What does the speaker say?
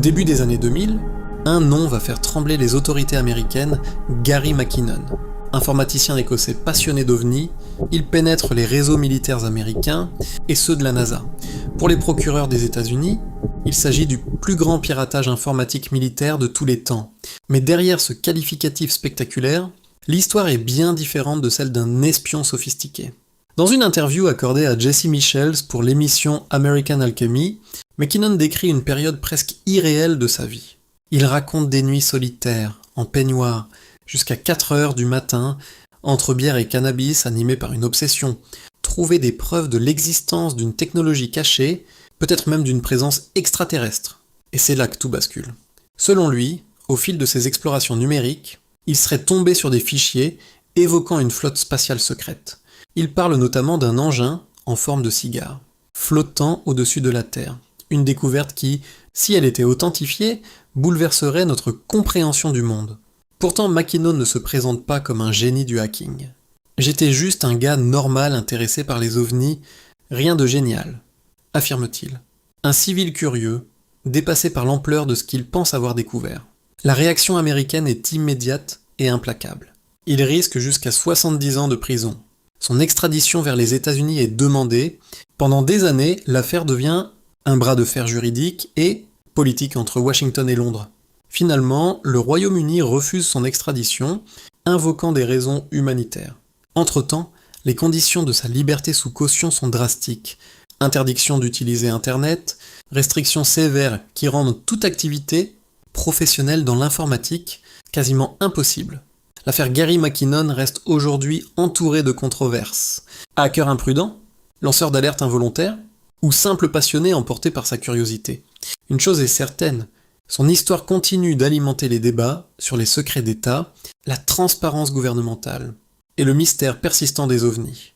Au début des années 2000, un nom va faire trembler les autorités américaines, Gary McKinnon. Informaticien écossais passionné d'OVNI, il pénètre les réseaux militaires américains et ceux de la NASA. Pour les procureurs des États-Unis, il s'agit du plus grand piratage informatique militaire de tous les temps. Mais derrière ce qualificatif spectaculaire, l'histoire est bien différente de celle d'un espion sophistiqué. Dans une interview accordée à Jesse Michels pour l'émission American Alchemy, McKinnon décrit une période presque irréelle de sa vie. Il raconte des nuits solitaires, en peignoir, jusqu'à 4 heures du matin, entre bière et cannabis animé par une obsession, trouver des preuves de l'existence d'une technologie cachée, peut-être même d'une présence extraterrestre. Et c'est là que tout bascule. Selon lui, au fil de ses explorations numériques, il serait tombé sur des fichiers évoquant une flotte spatiale secrète. Il parle notamment d'un engin en forme de cigare, flottant au-dessus de la Terre. Une découverte qui, si elle était authentifiée, bouleverserait notre compréhension du monde. Pourtant, McKinnon ne se présente pas comme un génie du hacking. J'étais juste un gars normal intéressé par les ovnis, rien de génial, affirme-t-il. Un civil curieux, dépassé par l'ampleur de ce qu'il pense avoir découvert. La réaction américaine est immédiate et implacable. Il risque jusqu'à 70 ans de prison. Son extradition vers les États-Unis est demandée. Pendant des années, l'affaire devient un bras de fer juridique et politique entre Washington et Londres. Finalement, le Royaume-Uni refuse son extradition, invoquant des raisons humanitaires. Entre-temps, les conditions de sa liberté sous caution sont drastiques. Interdiction d'utiliser Internet, restrictions sévères qui rendent toute activité professionnelle dans l'informatique quasiment impossible. L'affaire Gary McKinnon reste aujourd'hui entourée de controverses. Hacker imprudent? Lanceur d'alerte involontaire? Ou simple passionné emporté par sa curiosité? Une chose est certaine, son histoire continue d'alimenter les débats sur les secrets d'État, la transparence gouvernementale et le mystère persistant des ovnis.